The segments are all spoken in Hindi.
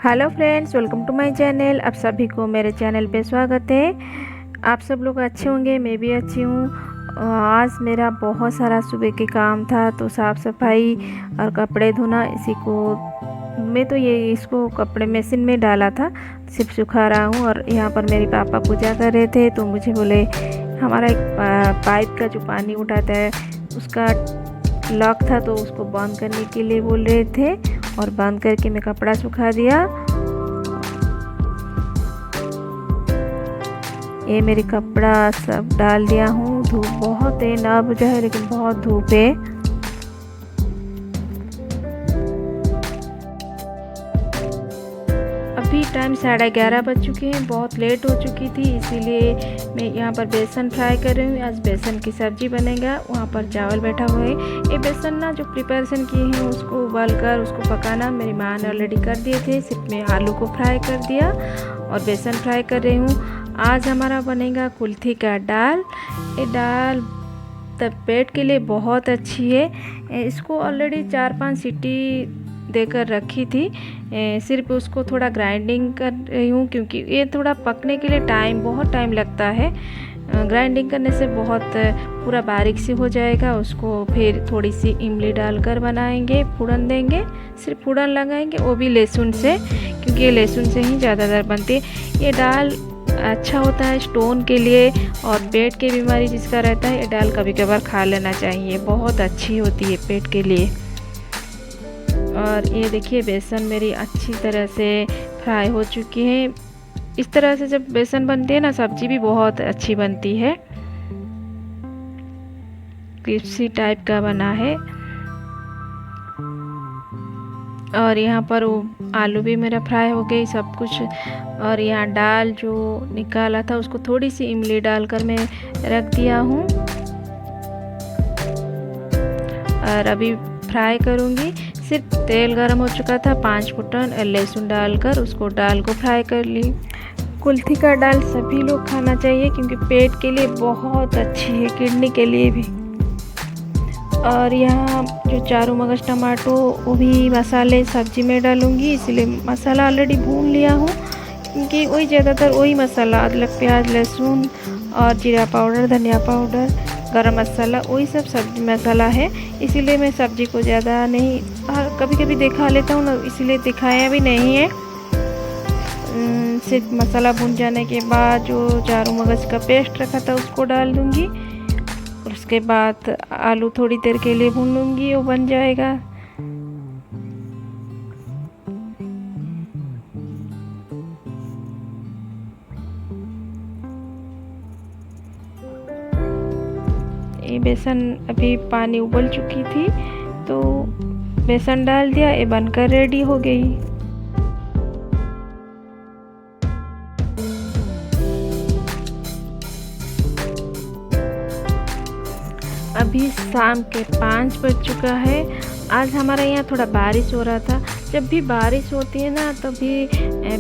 Hello friends, welcome to my channel. आप सभी को मेरे चैनल पे स्वागत है। आप सब लोग अच्छे होंगे, मैं भी अच्छी हूँ। आज मेरा बहुत सारा सुबह के काम था, तो साफ़ सफाई और कपड़े धोना। इसी को मैं तो ये इसको कपड़े मशीन में डाला था, सिर्फ सुखा रहा हूँ। और यहाँ पर मेरे पापा पूजा कर रहे थे, तो मुझे बोले हमारा एक पाइप का जो पानी उठाता है उसका लॉक था, तो उसको बंद करने के लिए बोल रहे थे। और बंद करके मैं कपड़ा सुखा दिया। ये मेरे कपड़ा सब डाल दिया हूँ। धूप बहुत है, 9 बजे है लेकिन बहुत धूप है। अभी टाइम 11:30 बज चुके हैं, बहुत लेट हो चुकी थी, इसीलिए मैं यहाँ पर बेसन फ्राई कर रही हूँ। आज बेसन की सब्जी बनेगा। वहाँ पर चावल बैठा हुआ है। ये बेसन ना जो प्रिपरेशन किए हैं उसको उबाल कर उसको पकाना मेरी माँ ने ऑलरेडी कर दिए थे। सिर्फ मैं आलू को फ्राई कर दिया और बेसन फ्राई कर रही हूँ। आज हमारा बनेगा कुल्थी का दाल। ये दाल पेट के लिए बहुत अच्छी है। इसको ऑलरेडी 4-5 सीटी देकर रखी थी। सिर्फ उसको थोड़ा ग्राइंडिंग कर रही हूँ, क्योंकि ये थोड़ा पकने के लिए बहुत टाइम लगता है। ग्राइंडिंग करने से बहुत पूरा बारीक से हो जाएगा। उसको फिर थोड़ी सी इमली डालकर बनाएंगे, फोड़न देंगे। सिर्फ फोड़न लगाएंगे, वो भी लहसुन से, क्योंकि ये लहसुन से ही ज़्यादातर बनती है। ये दाल अच्छा होता है स्टोन के लिए, और पेट की बीमारी जिसका रहता है ये दाल कभी कभार खा लेना चाहिए, बहुत अच्छी होती है पेट के लिए। और ये देखिए बेसन मेरी अच्छी तरह से फ्राई हो चुकी है। इस तरह से जब बेसन बनती है ना, सब्जी भी बहुत अच्छी बनती है। क्रिस्पी टाइप का बना है। और यहाँ पर वो आलू भी मेरा फ्राई हो गई सब कुछ। और यहाँ दाल जो निकाला था उसको थोड़ी सी इमली डालकर मैं रख दिया हूँ। और अभी फ्राई करूँगी। सिर्फ तेल गरम हो चुका था, 5 फुटन लहसुन डालकर उसको दाल को फ्राई कर ली। कुल्थी का दाल सभी लोग खाना चाहिए, क्योंकि पेट के लिए बहुत अच्छी है, किडनी के लिए भी। और यहाँ जो चारू मगज टमाटो वो भी मसाले सब्जी में डालूँगी, इसलिए मसाला ऑलरेडी भून लिया हूँ। क्योंकि वही ज़्यादातर वही मसाला, अदरक प्याज लहसुन और जीरा पाउडर, धनिया पाउडर, गरम मसाला, वही सब सब्जी मसाला है। इसीलिए मैं सब्जी को ज़्यादा नहीं, कभी कभी दिखा लेता हूँ ना, इसीलिए दिखाया भी नहीं है। सिर्फ मसाला भून जाने के बाद जो चारू मगज का पेस्ट रखा था उसको डाल दूँगी। और उसके बाद आलू थोड़ी देर के लिए भून लूँगी, वो बन जाएगा। ये बेसन अभी पानी उबल चुकी थी, तो बेसन डाल दिया, ये बनकर रेडी हो गई। अभी शाम के 5 बज चुका है। आज हमारे यहाँ थोड़ा बारिश हो रहा था। जब भी बारिश होती है ना, तभी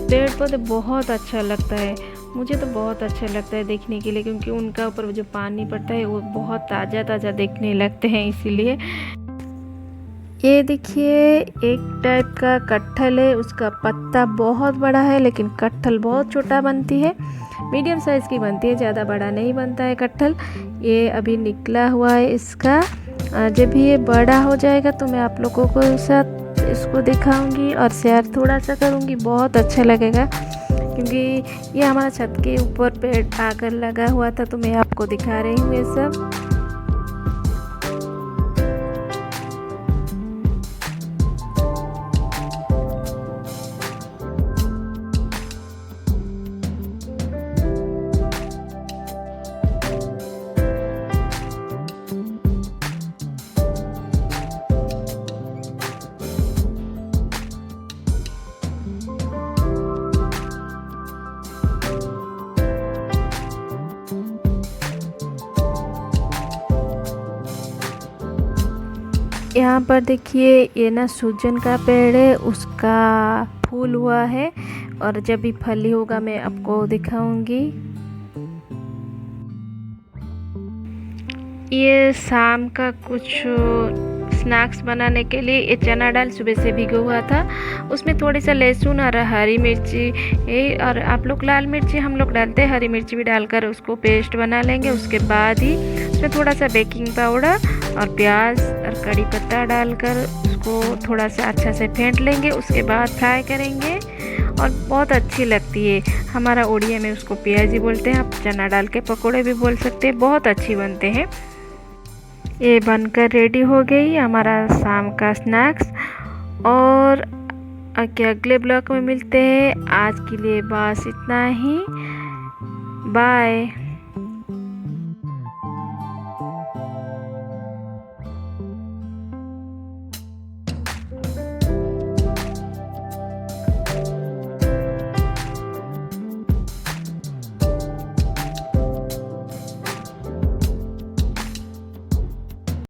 पेड़ पौधे बहुत अच्छा लगता है। मुझे तो बहुत अच्छा लगता है देखने के लिए, क्योंकि उनका ऊपर जो पानी पड़ता है वो बहुत ताज़ा ताज़ा देखने लगते हैं, इसीलिए। ये देखिए एक टाइप का कटहल है, उसका पत्ता बहुत बड़ा है लेकिन कटहल बहुत छोटा बनती है। मीडियम साइज़ की बनती है, ज़्यादा बड़ा नहीं बनता है कटहल। ये अभी निकला हुआ है इसका। जब भी ये बड़ा हो जाएगा तो मैं आप लोगों को साथ इसको दिखाऊंगी और शेयर थोड़ा सा करूंगी, बहुत अच्छा लगेगा। क्योंकि ये हमारा छत के ऊपर पेड़ आकर लगा हुआ था, तो मैं आपको दिखा रही हूँ ये सब। यहाँ पर देखिए ये ना सूजन का पेड़ है, उसका फूल हुआ है। और जब भी फली होगा मैं आपको दिखाऊंगी। ये शाम का कुछ स्नैक्स बनाने के लिए ये चना दाल सुबह से भिगो हुआ था, उसमें थोड़ी सा लहसुन और हरी मिर्ची और आप लोग लाल मिर्ची हम लोग डालते हैं, हरी मिर्ची भी डालकर उसको पेस्ट बना लेंगे। उसके बाद ही उसमें थोड़ा सा बेकिंग पाउडर और प्याज और कड़ी पत्ता डालकर उसको थोड़ा सा अच्छा से फेंट लेंगे। उसके बाद फ्राई करेंगे और बहुत अच्छी लगती है। हमारा उड़िया में उसको प्याजी बोलते हैं, आप चना डाल के पकोड़े भी बोल सकते हैं, बहुत अच्छी बनते हैं। ये बनकर रेडी हो गई हमारा शाम का स्नैक्स। और अगले ब्लॉग में मिलते हैं। आज के लिए बस इतना ही, बाय।